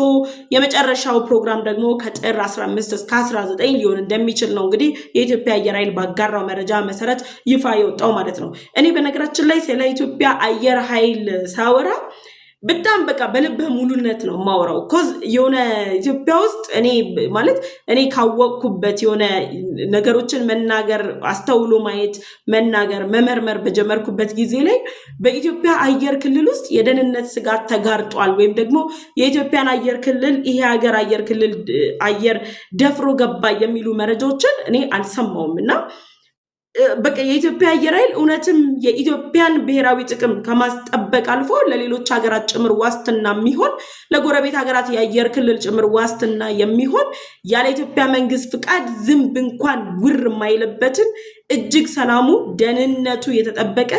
የመጨረሻው ፕሮግራም ደግሞ ከጥር 15 እስከ 19 ሊሆን እንደሚችል ነው እንግዲህ የኢትዮጵያ አየር ኃይል ባጋራው መረጃ መሰረት ይፋ የወጣው ማለት ነው። እኔ በነገራችን ላይ ስለ ኢትዮጵያ አየር ኃይል ሳወራ በጣም በቃ በልበ ሙሉነት ነው ማወራው። ኮዝ የሆነ ኢትዮጵያ ውስጥ እኔ ካወቅኩበት የሆነ ነገሮችን መናገር፣ አስተውሎ ማየት፣ መናገር፣ መመርመር በጀመርኩበት ጊዜ ላይ በኢትዮጵያ አየር ክልል ውስጥ የደህንነት ስጋት ተጋርጧል ወይም ደግሞ የኢትዮጵያን አየር ክልል ይሄ ሀገር አየር ክልል አየር ደፍሮ ገባ የሚሉ መረጃዎችን እኔ አልሰማውም እና በቃ የኢትዮጵያ አየር ኃይል እውነትም የኢትዮጵያን ብሔራዊ ጥቅም ከማስጠበቅ አልፎ ለሌሎች ሀገራት ጭምር ዋስትና የሚሆን ለጎረቤት ሀገራት የአየር ክልል ጭምር ዋስትና የሚሆን ያለ ኢትዮጵያ መንግስት ፍቃድ ዝንብ እንኳን ውር የማይለበትን እጅግ ሰላሙ ደህንነቱ የተጠበቀ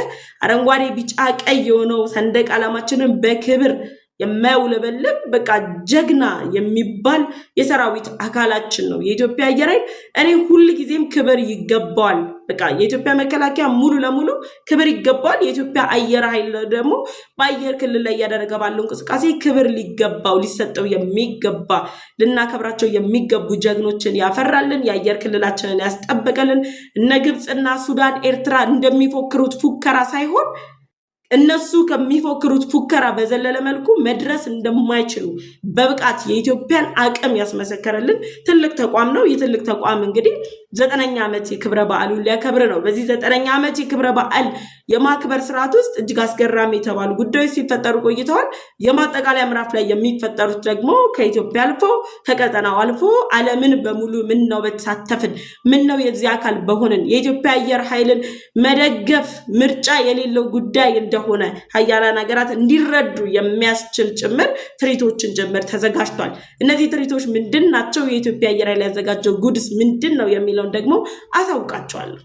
አረንጓዴ ቢጫ ቀይ የሆነው ሰንደቅ ዓላማችንን በክብር የማይውለበለብ በቃ ጀግና የሚባል የሰራዊት አካላችን ነው የኢትዮጵያ አየር ኃይል። እኔ ሁሉ ጊዜም ክብር ይገባዋል። በቃ የኢትዮጵያ መከላከያ ሙሉ ለሙሉ ክብር ይገባዋል። የኢትዮጵያ አየር ኃይል ደግሞ በአየር ክልል ላይ እያደረገ ባለው እንቅስቃሴ ክብር ሊገባው ሊሰጠው የሚገባ ልናከብራቸው የሚገቡ ጀግኖችን ያፈራልን፣ የአየር ክልላችንን ያስጠበቀልን እነ ግብፅና ሱዳን፣ ኤርትራ እንደሚፎክሩት ፉከራ ሳይሆን እነሱ ከሚፎክሩት ፉከራ በዘለለ መልኩ መድረስ እንደማይችሉ በብቃት የኢትዮጵያን አቅም ያስመሰከረልን ትልቅ ተቋም ነው። የትልቅ ተቋም እንግዲህ 9ኛ ዓመት የክብረ በዓሉን ሊያከብር ነው። በዚህ 9ኛ ዓመት የክብረ በዓል የማክበር ስርዓት ውስጥ እጅግ አስገራሚ የተባሉ ጉዳዮች ሲፈጠሩ ቆይተዋል። የማጠቃለያ ምዕራፍ ላይ የሚፈጠሩት ደግሞ ከኢትዮጵያ አልፎ ከቀጠናው አልፎ ዓለምን በሙሉ ምን ነው በተሳተፍን፣ ምን ነው የዚህ አካል በሆንን፣ የኢትዮጵያ አየር ኃይልን መደገፍ ምርጫ የሌለው ጉዳይ እንደሆነ ሀያላን ሀገራት እንዲረዱ የሚያስችል ጭምር ትርኢቶችን ጭምር ተዘጋጅቷል። እነዚህ ትርኢቶች ምንድን ናቸው? የኢትዮጵያ አየር ኃይል ያዘጋጀው ጉድስ ምንድን ነው የሚለውን ደግሞ አሳውቃቸዋለሁ።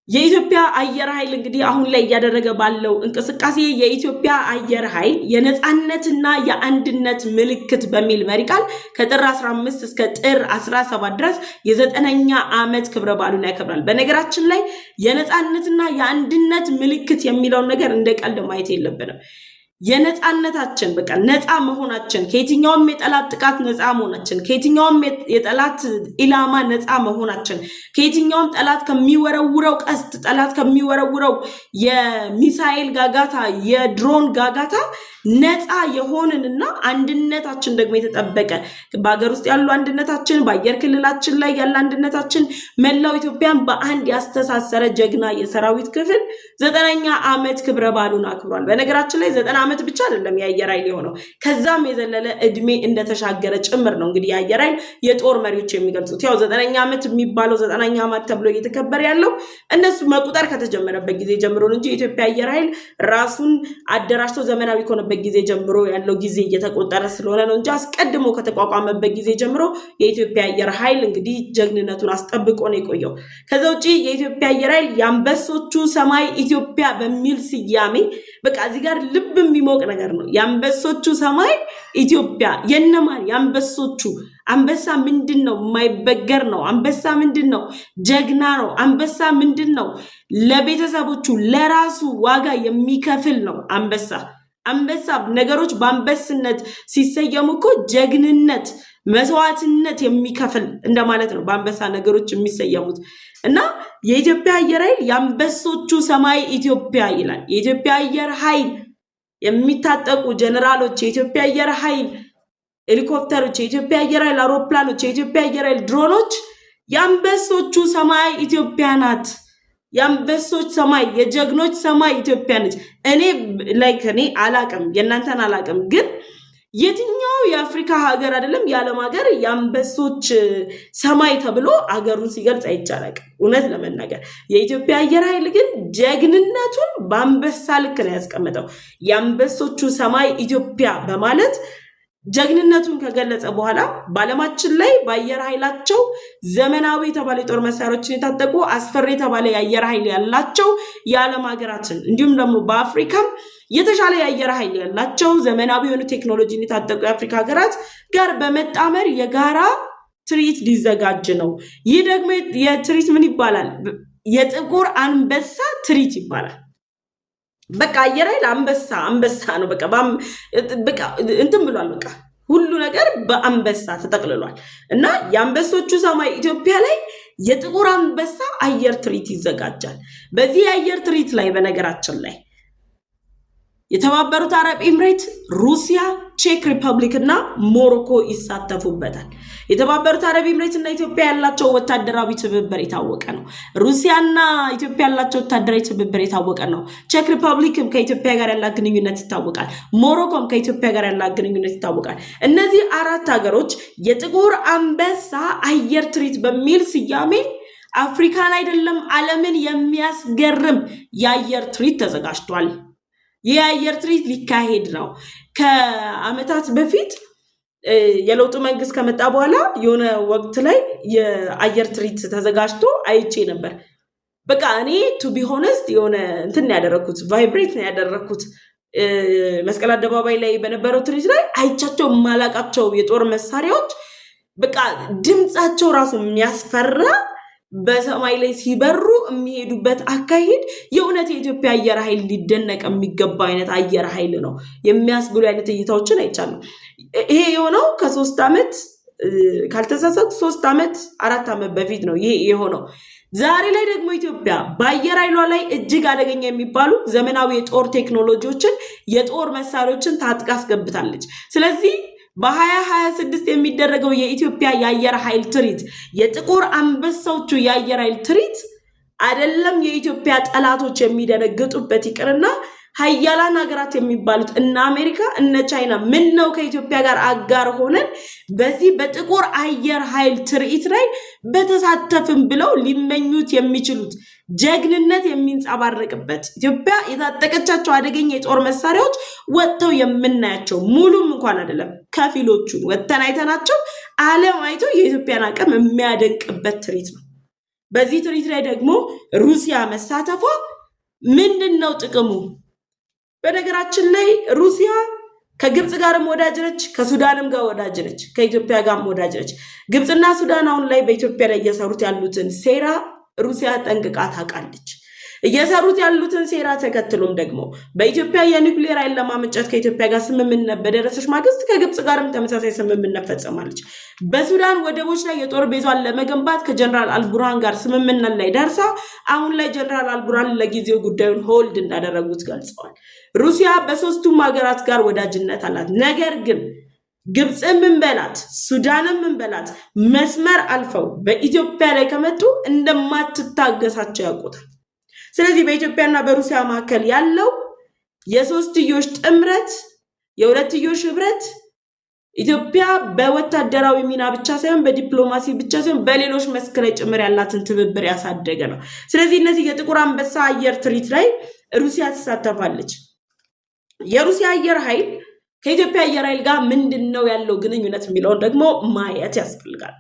የኢትዮጵያ አየር ኃይል እንግዲህ አሁን ላይ እያደረገ ባለው እንቅስቃሴ የኢትዮጵያ አየር ኃይል የነፃነትና የአንድነት ምልክት በሚል መሪ ቃል ከጥር 15 እስከ ጥር 17 ድረስ የ9ኛ ዓመት ክብረ በዓሉን ያከብራል። በነገራችን ላይ የነፃነትና የአንድነት ምልክት የሚለውን ነገር እንደ ቀልድ ማየት የለብንም። የነፃነታችን በቃ ነፃ መሆናችን፣ ከየትኛውም የጠላት ጥቃት ነፃ መሆናችን፣ ከየትኛውም የጠላት ኢላማ ነፃ መሆናችን፣ ከየትኛውም ጠላት ከሚወረውረው ቀስት፣ ጠላት ከሚወረውረው የሚሳኤል ጋጋታ፣ የድሮን ጋጋታ ነፃ የሆንንና አንድነታችን ደግሞ የተጠበቀ በሀገር ውስጥ ያሉ አንድነታችን፣ በአየር ክልላችን ላይ ያለ አንድነታችን መላው ኢትዮጵያን በአንድ ያስተሳሰረ ጀግና የሰራዊት ክፍል 9ኛ ዓመት ክብረ በዓሉን አክብሯል። በነገራችን ላይ 9 ዓመት ብቻ አይደለም የአየር ኃይል የሆነው ከዛም የዘለለ እድሜ እንደተሻገረ ጭምር ነው እንግዲህ የአየር ኃይል የጦር መሪዎች የሚገልጹት። ያው 9ኛ ዓመት የሚባለው 9ኛ ዓመት ተብሎ እየተከበረ ያለው እነሱ መቁጠር ከተጀመረበት ጊዜ ጀምሮ እንጂ የኢትዮጵያ አየር ኃይል ራሱን አደራጅቶ ዘመናዊ ከሆነበት ጊዜ ጀምሮ ያለው ጊዜ እየተቆጠረ ስለሆነ ነው እንጂ አስቀድሞ ከተቋቋመበት ጊዜ ጀምሮ የኢትዮጵያ አየር ኃይል እንግዲህ ጀግንነቱን አስጠብቆ ነው የቆየው። ከዛ ውጪ የኢትዮጵያ አየር ኃይል የአንበሶቹ ሰማይ ኢትዮጵያ በሚል ስያሜ በቃ እዚህ ጋር ልብ የሚሞቅ ነገር ነው። የአንበሶቹ ሰማይ ኢትዮጵያ የነማን የአንበሶቹ? አንበሳ ምንድን ነው? የማይበገር ነው። አንበሳ ምንድን ነው? ጀግና ነው። አንበሳ ምንድን ነው? ለቤተሰቦቹ ለራሱ ዋጋ የሚከፍል ነው። አንበሳ ነገሮች በአንበስነት ሲሰየሙ እኮ ጀግንነት፣ መስዋዕትነት የሚከፍል እንደማለት ነው በአንበሳ ነገሮች የሚሰየሙት። እና የኢትዮጵያ አየር ኃይል የአንበሶቹ ሰማይ ኢትዮጵያ ይላል። የኢትዮጵያ አየር ኃይል የሚታጠቁ ጀነራሎች፣ የኢትዮጵያ አየር ኃይል ሄሊኮፕተሮች፣ የኢትዮጵያ አየር ኃይል አውሮፕላኖች፣ የኢትዮጵያ አየር ኃይል ድሮኖች የአንበሶቹ ሰማይ ኢትዮጵያ ናት። የአንበሶች ሰማይ የጀግኖች ሰማይ ኢትዮጵያ ነች። እኔ አላቅም የእናንተን አላቅም፣ ግን የትኛው የአፍሪካ ሀገር አይደለም የዓለም ሀገር የአንበሶች ሰማይ ተብሎ አገሩን ሲገልጽ አይቻላል። እውነት ለመናገር የኢትዮጵያ አየር ኃይል ግን ጀግንነቱን በአንበሳ ልክ ነው ያስቀመጠው። የአንበሶቹ ሰማይ ኢትዮጵያ በማለት ጀግንነቱን ከገለጸ በኋላ በዓለማችን ላይ በአየር ኃይላቸው ዘመናዊ የተባለ የጦር መሳሪያዎችን የታጠቁ አስፈሪ የተባለ የአየር ኃይል ያላቸው የዓለም ሀገራትን እንዲሁም ደግሞ በአፍሪካም የተሻለ የአየር ኃይል ያላቸው ዘመናዊ የሆኑ ቴክኖሎጂን የታጠቁ የአፍሪካ ሀገራት ጋር በመጣመር የጋራ ትርኢት ሊዘጋጅ ነው። ይህ ደግሞ የትርኢት ምን ይባላል? የጥቁር አንበሳ ትርኢት ይባላል። በቃ አየር ኃይል አንበሳ ነው። በቃ እንትን ብሏል። በቃ ሁሉ ነገር በአንበሳ ተጠቅልሏል እና የአንበሶቹ ሰማይ ኢትዮጵያ ላይ የጥቁር አንበሳ አየር ትርኢት ይዘጋጃል። በዚህ የአየር ትርኢት ላይ በነገራችን ላይ የተባበሩት አረብ ኤምሬት፣ ሩሲያ፣ ቼክ ሪፐብሊክ እና ሞሮኮ ይሳተፉበታል። የተባበሩት አረብ ኤምሬት እና ኢትዮጵያ ያላቸው ወታደራዊ ትብብር የታወቀ ነው። ሩሲያና ኢትዮጵያ ያላቸው ወታደራዊ ትብብር የታወቀ ነው። ቼክ ሪፐብሊክም ከኢትዮጵያ ጋር ያላት ግንኙነት ይታወቃል። ሞሮኮም ከኢትዮጵያ ጋር ያላት ግንኙነት ይታወቃል። እነዚህ አራት ሀገሮች የጥቁር አንበሳ አየር ትርኢት በሚል ስያሜ አፍሪካን አይደለም ዓለምን የሚያስገርም የአየር ትርኢት ተዘጋጅቷል። ይህ የአየር ትርኢት ሊካሄድ ነው። ከዓመታት በፊት የለውጡ መንግስት ከመጣ በኋላ የሆነ ወቅት ላይ የአየር ትርኢት ተዘጋጅቶ አይቼ ነበር። በቃ እኔ ቱ ቢ ሆነስት የሆነ እንትን ያደረኩት ቫይብሬት ነው ያደረኩት። መስቀል አደባባይ ላይ በነበረው ትርኢት ላይ አይቻቸው የማላቃቸው የጦር መሳሪያዎች በቃ ድምፃቸው ራሱ የሚያስፈራ በሰማይ ላይ ሲበሩ የሚሄዱበት አካሄድ የእውነት የኢትዮጵያ አየር ኃይል ሊደነቅ የሚገባ አይነት አየር ኃይል ነው የሚያስብሉ አይነት እይታዎችን አይቻለሁ። ይሄ የሆነው ከ3 ዓመት ካልተሳሳትኩ 3 ዓመት 4 ዓመት በፊት ነው ይሄ የሆነው። ዛሬ ላይ ደግሞ ኢትዮጵያ በአየር ኃይሏ ላይ እጅግ አደገኛ የሚባሉ ዘመናዊ የጦር ቴክኖሎጂዎችን የጦር መሳሪያዎችን ታጥቃ አስገብታለች። ስለዚህ በ2026 የሚደረገው የኢትዮጵያ የአየር ኃይል ትርኢት የጥቁር አንበሳዎቹ የአየር ኃይል ትርኢት አይደለም የኢትዮጵያ ጠላቶች የሚደነግጡበት ይቅርና ሀያላን ሀገራት የሚባሉት እነ አሜሪካ እነ ቻይና ምን ነው ከኢትዮጵያ ጋር አጋር ሆነን በዚህ በጥቁር አየር ኃይል ትርኢት ላይ በተሳተፍን ብለው ሊመኙት የሚችሉት ጀግንነት የሚንጸባረቅበት ኢትዮጵያ የታጠቀቻቸው አደገኛ የጦር መሳሪያዎች ወጥተው የምናያቸው ሙሉም እንኳን አይደለም ከፊሎቹን ወጥተን አይተናቸው ዓለም አይቶ የኢትዮጵያን አቅም የሚያደንቅበት ትርኢት ነው። በዚህ ትርኢት ላይ ደግሞ ሩሲያ መሳተፏ ምንድነው ጥቅሙ? በነገራችን ላይ ሩሲያ ከግብጽ ጋርም ወዳጅ ነች፣ ከሱዳንም ጋር ወዳጅ ነች፣ ከኢትዮጵያ ጋርም ወዳጅ ነች። ግብጽና ሱዳን አሁን ላይ በኢትዮጵያ ላይ እየሰሩት ያሉትን ሴራ ሩሲያ ጠንቅቃ ታውቃለች። እየሰሩት ያሉትን ሴራ ተከትሎም ደግሞ በኢትዮጵያ የኒውክሌር ኃይል ለማመንጨት ከኢትዮጵያ ጋር ስምምነት በደረሰች ማግስት ከግብጽ ጋርም ተመሳሳይ ስምምነት ፈጽማለች። በሱዳን ወደቦች ላይ የጦር ቤዟን ለመገንባት ከጀነራል አልቡርሃን ጋር ስምምነት ላይ ደርሳ አሁን ላይ ጀነራል አልቡርሃን ለጊዜው ጉዳዩን ሆልድ እንዳደረጉት ገልጸዋል። ሩሲያ በሶስቱም ሀገራት ጋር ወዳጅነት አላት። ነገር ግን ግብጽም ምንበላት ሱዳንም ምንበላት መስመር አልፈው በኢትዮጵያ ላይ ከመጡ እንደማትታገሳቸው ያውቁታል። ስለዚህ በኢትዮጵያና በሩሲያ መካከል ያለው የሶስትዮሽ ጥምረት የሁለትዮሽ ህብረት ኢትዮጵያ በወታደራዊ ሚና ብቻ ሳይሆን በዲፕሎማሲ ብቻ ሳይሆን በሌሎች መስክ ላይ ጭምር ያላትን ትብብር ያሳደገ ነው። ስለዚህ እነዚህ የጥቁር አንበሳ አየር ትርኢት ላይ ሩሲያ ትሳተፋለች። የሩሲያ አየር ኃይል ከኢትዮጵያ አየር ኃይል ጋር ምንድነው ያለው ግንኙነት የሚለውን ደግሞ ማየት ያስፈልጋል።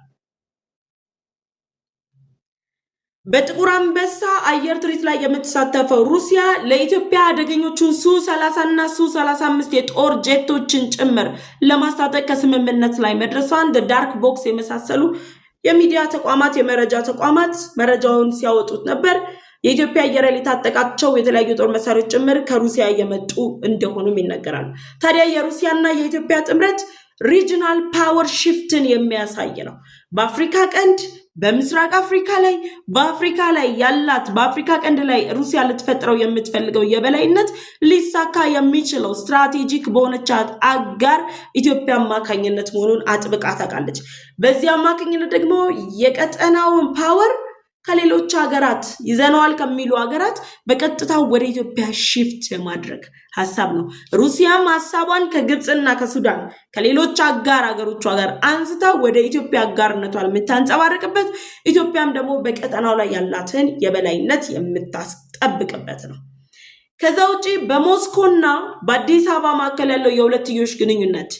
በጥቁር አንበሳ አየር ትርኢት ላይ የምትሳተፈው ሩሲያ ለኢትዮጵያ አደገኞቹን ሱ-30 እና ሱ-35 የጦር ጄቶችን ጭምር ለማስታጠቅ ከስምምነት ላይ መድረሷን ዳርክ ቦክስ የመሳሰሉ የሚዲያ ተቋማት የመረጃ ተቋማት መረጃውን ሲያወጡት ነበር። የኢትዮጵያ አየር ኃይል የታጠቃቸው የተለያዩ ጦር መሳሪያዎች ጭምር ከሩሲያ የመጡ እንደሆኑም ይነገራሉ። ታዲያ የሩሲያና የኢትዮጵያ ጥምረት ሪጂናል ፓወር ሽፍትን የሚያሳይ ነው። በአፍሪካ ቀንድ በምስራቅ አፍሪካ ላይ በአፍሪካ ላይ ያላት በአፍሪካ ቀንድ ላይ ሩሲያ ልትፈጥረው የምትፈልገው የበላይነት ሊሳካ የሚችለው ስትራቴጂክ በሆነቻት አጋር ኢትዮጵያ አማካኝነት መሆኑን አጥብቃ ታውቃለች። በዚህ አማካኝነት ደግሞ የቀጠናውን ፓወር ከሌሎች ሀገራት ይዘነዋል ከሚሉ ሀገራት በቀጥታ ወደ ኢትዮጵያ ሽፍት የማድረግ ሐሳብ ነው። ሩሲያም ሐሳቧን ከግብፅና ከሱዳን ከሌሎች አጋር ሀገሮቿ ጋር አንስታ ወደ ኢትዮጵያ አጋርነቷን የምታንጸባርቅበት ኢትዮጵያም ደግሞ በቀጠናው ላይ ያላትን የበላይነት የምታስጠብቅበት ነው። ከዛ ውጪ በሞስኮና በአዲስ አበባ መካከል ያለው የሁለትዮሽ ግንኙነት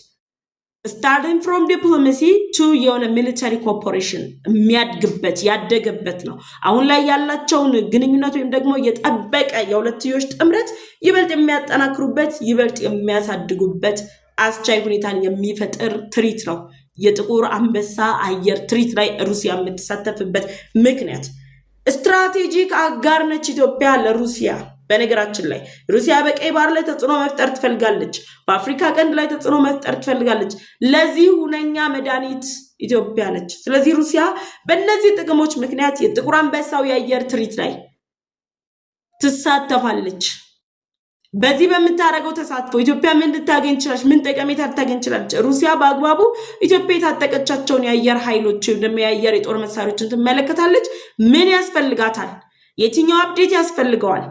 starting from diplomacy to የሆነ military cooperation የሚያድግበት ያደገበት ነው። አሁን ላይ ያላቸውን ግንኙነት ወይም ደግሞ የጠበቀ የሁለትዮሽ ጥምረት ይበልጥ የሚያጠናክሩበት ይበልጥ የሚያሳድጉበት አስቻይ ሁኔታን የሚፈጥር ትርኢት ነው። የጥቁር አንበሳ አየር ትርኢት ላይ ሩሲያ የምትሳተፍበት ምክንያት ስትራቴጂክ አጋር ነች ኢትዮጵያ ለሩሲያ። በነገራችን ላይ ሩሲያ በቀይ ባህር ላይ ተጽዕኖ መፍጠር ትፈልጋለች። በአፍሪካ ቀንድ ላይ ተጽዕኖ መፍጠር ትፈልጋለች። ለዚህ ሁነኛ መድኃኒት ኢትዮጵያ ነች። ስለዚህ ሩሲያ በእነዚህ ጥቅሞች ምክንያት የጥቁር አንበሳው የአየር ትርኢት ላይ ትሳተፋለች። በዚህ በምታደርገው ተሳትፎ ኢትዮጵያ ምን ልታገኝ ትችላለች? ምን ጠቀሜታ ልታገኝ ትችላለች? ሩሲያ በአግባቡ ኢትዮጵያ የታጠቀቻቸውን የአየር ኃይሎች ወይም የአየር የጦር መሳሪያዎችን ትመለከታለች። ምን ያስፈልጋታል? የትኛው አፕዴት ያስፈልገዋል?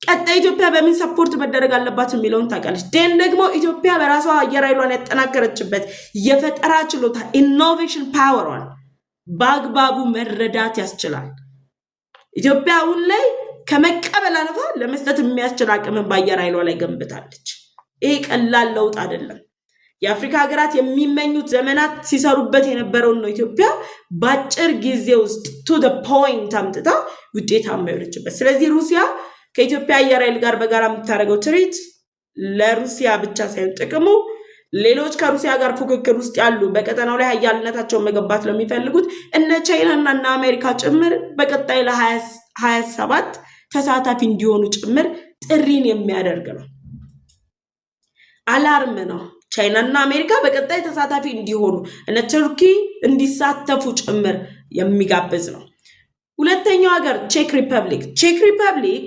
ቀጣይ ኢትዮጵያ በምን ሰፖርት መደረግ አለባት የሚለውን ታውቃለች። ደን ደግሞ ኢትዮጵያ በራሷ አየር ኃይሏን ያጠናከረችበት የፈጠራ ችሎታ ኢኖቬሽን ፓወሯን በአግባቡ መረዳት ያስችላል። ኢትዮጵያ አሁን ላይ ከመቀበል አልፋ ለመስጠት የሚያስችል አቅምን በአየር ኃይሏ ላይ ገንብታለች። ይሄ ቀላል ለውጥ አይደለም። የአፍሪካ ሀገራት የሚመኙት ዘመናት ሲሰሩበት የነበረውን ነው ኢትዮጵያ በአጭር ጊዜ ውስጥ ቱ ዘ ፖይንት አምጥታ ውጤታማ የሆነችበት። ስለዚህ ሩሲያ ከኢትዮጵያ አየር ኃይል ጋር በጋራ የምታደርገው ትርኢት ለሩሲያ ብቻ ሳይሆን ጥቅሙ ሌሎች ከሩሲያ ጋር ፉክክር ውስጥ ያሉ በቀጠናው ላይ ኃያልነታቸውን መገንባት ለሚፈልጉት እነ ቻይናና እና አሜሪካ ጭምር በቀጣይ ለ27 ተሳታፊ እንዲሆኑ ጭምር ጥሪን የሚያደርግ ነው። አላርም ነው። ቻይናና አሜሪካ በቀጣይ ተሳታፊ እንዲሆኑ እነ ቱርኪ እንዲሳተፉ ጭምር የሚጋብዝ ነው። ሁለተኛው ሀገር ቼክ ሪፐብሊክ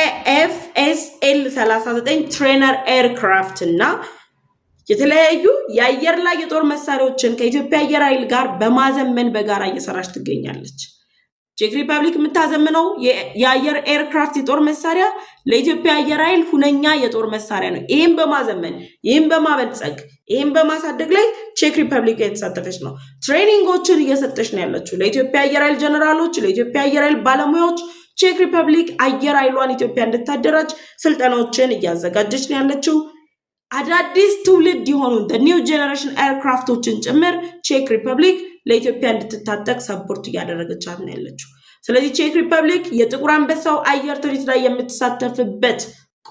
EAFSL 39 ትሬነር ኤርክራፍት እና የተለያዩ የአየር ላይ የጦር መሳሪያዎችን ከኢትዮጵያ አየር ኃይል ጋር በማዘመን በጋራ እየሰራች ትገኛለች። ቼክ ሪፐብሊክ የምታዘምነው የአየር ኤርክራፍት የጦር መሳሪያ ለኢትዮጵያ አየር ኃይል ሁነኛ የጦር መሳሪያ ነው። ይህም በማዘመን ይህም በማበልጸግ ይህም በማሳደግ ላይ ቼክ ሪፐብሊክ የተሳተፈች ነው። ትሬኒንጎችን እየሰጠች ነው ያለችው ለኢትዮጵያ አየር ኃይል ጀነራሎች፣ ለኢትዮጵያ አየር ኃይል ባለሙያዎች። ቼክ ሪፐብሊክ አየር ኃይሏን ኢትዮጵያ እንድታደራጅ ስልጠናዎችን እያዘጋጀች ነው ያለችው። አዳዲስ ትውልድ የሆኑ ኒው ጄኔሬሽን ኤርክራፍቶችን ጭምር ቼክ ሪፐብሊክ ለኢትዮጵያ እንድትታጠቅ ሰፖርት እያደረገቻት ነው ያለችው። ስለዚህ ቼክ ሪፐብሊክ የጥቁር አንበሳው አየር ትርኢት ላይ የምትሳተፍበት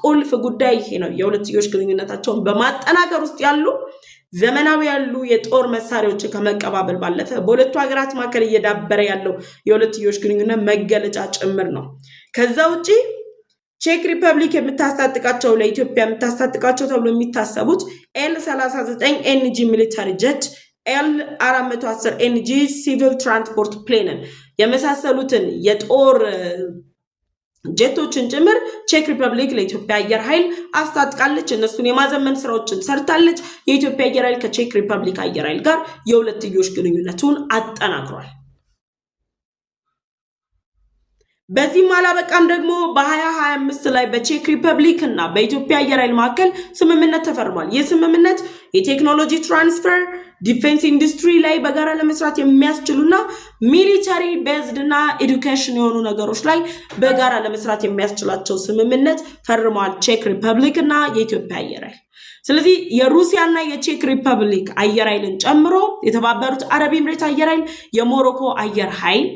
ቁልፍ ጉዳይ ይሄ ነው። የሁለትዮሽ ግንኙነታቸውን በማጠናከር ውስጥ ያሉ ዘመናዊ ያሉ የጦር መሳሪያዎችን ከመቀባበል ባለፈ በሁለቱ ሀገራት መካከል እየዳበረ ያለው የሁለትዮሽ ግንኙነት መገለጫ ጭምር ነው። ከዛ ውጪ ቼክ ሪፐብሊክ የምታስታጥቃቸው ለኢትዮጵያ የምታስታጥቃቸው ተብሎ የሚታሰቡት L39 NG ሚሊታሪ ጀት፣ L410 NG ሲቪል ትራንስፖርት ፕሌንን የመሳሰሉትን የጦር ጀቶችን ጭምር ቼክ ሪፐብሊክ ለኢትዮጵያ አየር ኃይል አስታጥቃለች። እነሱን የማዘመን ስራዎችን ሰርታለች። የኢትዮጵያ አየር ኃይል ከቼክ ሪፐብሊክ አየር ኃይል ጋር የሁለትዮሽ ግንኙነቱን አጠናክሯል። በዚህም አላበቃም። ደግሞ በ2025 ላይ በቼክ ሪፐብሊክ እና በኢትዮጵያ አየር ኃይል መካከል ስምምነት ተፈርሟል። ይህ ስምምነት የቴክኖሎጂ ትራንስፈር፣ ዲፌንስ ኢንዱስትሪ ላይ በጋራ ለመስራት የሚያስችሉና ሚሊተሪ ቤዝድ እና ኤዱኬሽን የሆኑ ነገሮች ላይ በጋራ ለመስራት የሚያስችላቸው ስምምነት ፈርመዋል ቼክ ሪፐብሊክ እና የኢትዮጵያ አየር ኃይል። ስለዚህ የሩሲያና የቼክ ሪፐብሊክ አየር ኃይልን ጨምሮ የተባበሩት አረብ ኤምሬት አየር ኃይል፣ የሞሮኮ አየር ኃይል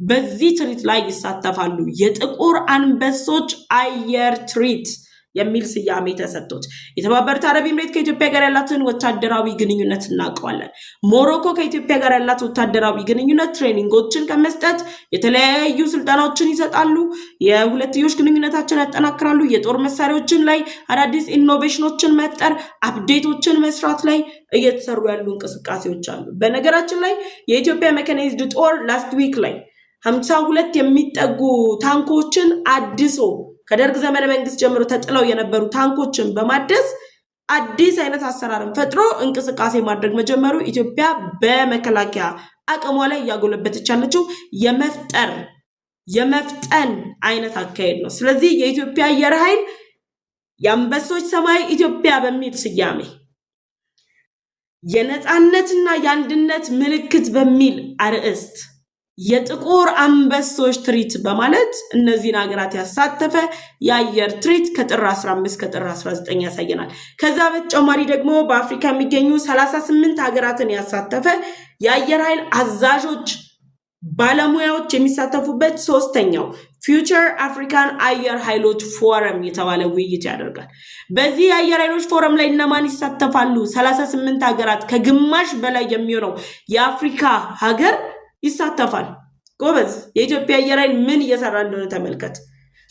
በዚህ ትርኢት ላይ ይሳተፋሉ። የጥቁር አንበሶች አየር ትርኢት የሚል ስያሜ ተሰጥቶት የተባበሩት አረብ ኤምሬት ከኢትዮጵያ ጋር ያላትን ወታደራዊ ግንኙነት እናውቀዋለን። ሞሮኮ ከኢትዮጵያ ጋር ያላት ወታደራዊ ግንኙነት ትሬኒንጎችን ከመስጠት የተለያዩ ስልጠናዎችን ይሰጣሉ። የሁለትዮሽ ግንኙነታቸውን ያጠናክራሉ። የጦር መሳሪያዎችን ላይ አዳዲስ ኢኖቬሽኖችን መፍጠር፣ አፕዴቶችን መስራት ላይ እየተሰሩ ያሉ እንቅስቃሴዎች አሉ። በነገራችን ላይ የኢትዮጵያ ሜካናይዝድ ጦር ላስት ዊክ ላይ 52 የሚጠጉ ታንኮችን አድሶ ከደርግ ዘመነ መንግስት ጀምሮ ተጥለው የነበሩ ታንኮችን በማደስ አዲስ አይነት አሰራርን ፈጥሮ እንቅስቃሴ ማድረግ መጀመሩ ኢትዮጵያ በመከላከያ አቅሟ ላይ ያጎለበተች ያለችው የመፍጠን አይነት አካሄድ ነው። ስለዚህ የኢትዮጵያ አየር ኃይል የአንበሶች ሰማይ ኢትዮጵያ በሚል ስያሜ የነፃነትና የአንድነት ምልክት በሚል አርዕስት የጥቁር አንበሶች ትርኢት በማለት እነዚህን ሀገራት ያሳተፈ የአየር ትርኢት ከጥር 15 ከጥር 19 ያሳየናል። ከዛ በተጨማሪ ደግሞ በአፍሪካ የሚገኙ 38 ሀገራትን ያሳተፈ የአየር ኃይል አዛዦች ባለሙያዎች የሚሳተፉበት ሶስተኛው ፊውቸር አፍሪካን አየር ኃይሎች ፎረም የተባለ ውይይት ያደርጋል። በዚህ የአየር ኃይሎች ፎረም ላይ እነማን ይሳተፋሉ? 38 ሀገራት ከግማሽ በላይ የሚሆነው የአፍሪካ ሀገር ይሳተፋል። ጎበዝ፣ የኢትዮጵያ አየር ኃይል ምን እየሰራ እንደሆነ ተመልከት።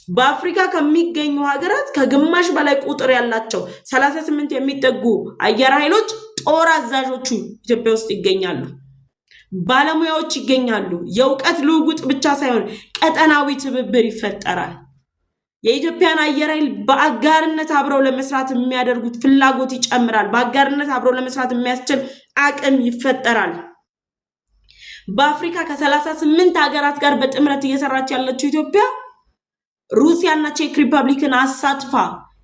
በአፍሪካ ከሚገኙ ሀገራት ከግማሽ በላይ ቁጥር ያላቸው 38 የሚጠጉ አየር ኃይሎች ጦር አዛዦቹ ኢትዮጵያ ውስጥ ይገኛሉ። ባለሙያዎች ይገኛሉ። የእውቀት ልውውጥ ብቻ ሳይሆን ቀጠናዊ ትብብር ይፈጠራል። የኢትዮጵያን አየር ኃይል በአጋርነት አብረው ለመስራት የሚያደርጉት ፍላጎት ይጨምራል። በአጋርነት አብረው ለመስራት የሚያስችል አቅም ይፈጠራል። በአፍሪካ ከ38 ሀገራት ጋር በጥምረት እየሰራች ያለችው ኢትዮጵያ ሩሲያና ቼክ ሪፐብሊክን አሳትፋ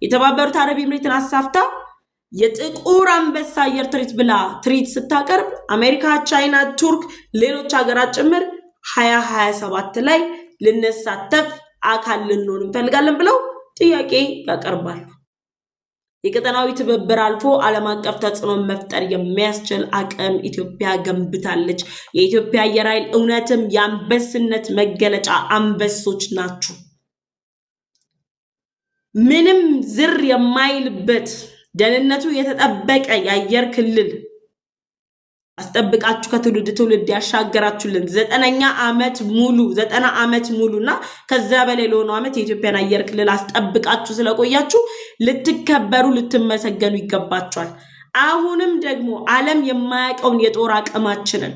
የተባበሩት አረብ ኤምሬትን አሳፍታ የጥቁር አንበሳ አየር ትርኢት ብላ ትርኢት ስታቀርብ አሜሪካ፣ ቻይና፣ ቱርክ፣ ሌሎች ሀገራት ጭምር 2027 ላይ ልንሳተፍ አካል ልንሆን እንፈልጋለን ብለው ጥያቄ ያቀርባሉ። የቀጠናዊ ትብብር አልፎ ዓለም አቀፍ ተጽዕኖ መፍጠር የሚያስችል አቅም ኢትዮጵያ ገንብታለች። የኢትዮጵያ አየር ኃይል እውነትም የአንበስነት መገለጫ አንበሶች ናችሁ። ምንም ዝር የማይልበት ደህንነቱ የተጠበቀ የአየር ክልል አስጠብቃችሁ ከትውልድ ትውልድ ያሻገራችሁልን 90 ዓመት ሙሉና ከዛ በላይ ለሆነው ዓመት የኢትዮጵያን አየር ክልል አስጠብቃችሁ ስለቆያችሁ ልትከበሩ ልትመሰገኑ ይገባችኋል። አሁንም ደግሞ ዓለም የማያውቀውን የጦር አቅማችንን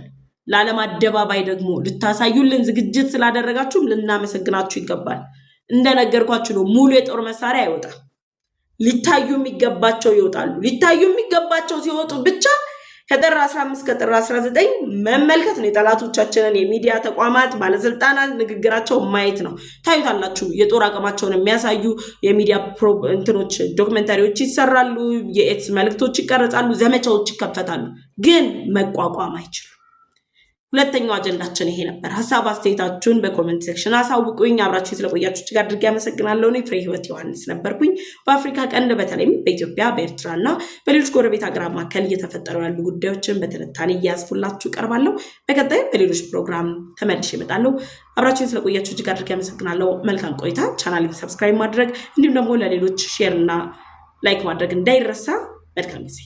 ለዓለም አደባባይ ደግሞ ልታሳዩልን ዝግጅት ስላደረጋችሁ ልናመሰግናችሁ ይገባል። እንደነገርኳችሁ ነው፣ ሙሉ የጦር መሳሪያ አይወጣም። ሊታዩ የሚገባቸው ይወጣሉ። ሊታዩ የሚገባቸው ሲወጡ ብቻ ከጥር 15 ከጥር 19 መመልከት ነው። የጠላቶቻችንን የሚዲያ ተቋማት ባለስልጣናት ንግግራቸው ማየት ነው። ታዩታላችሁ። የጦር አቅማቸውን የሚያሳዩ የሚዲያ ዶክመንታሪዎች ይሰራሉ፣ የኤክስ መልእክቶች ይቀርጻሉ፣ ዘመቻዎች ይከፈታሉ። ግን መቋቋም አይችሉም። ሁለተኛው አጀንዳችን ይሄ ነበር። ሐሳብ አስተያየታችሁን በኮሜንት ሴክሽን አሳውቁኝ። አብራችሁ ስለቆያችሁ እጅግ አድርጌ አመሰግናለሁ። እኔ ፍሬ ህይወት ዮሐንስ ነበርኩኝ። በአፍሪካ ቀንድ በተለይም በኢትዮጵያ በኤርትራና በሌሎች ጎረቤት ሀገራት መካከል እየተፈጠሩ ያሉ ጉዳዮችን በትንታኔ እያስፉላችሁ ቀርባለሁ። በቀጣይ በሌሎች ፕሮግራም ተመልሼ እመጣለሁ። አብራችሁ ስለቆያችሁ እጅግ አድርጌ አመሰግናለሁ። መልካም ቆይታ። ቻናሌን ሰብስክራይብ ማድረግ እንዲሁም ደግሞ ለሌሎች ሼር እና ላይክ ማድረግ እንዳይረሳ። መልካም ጊዜ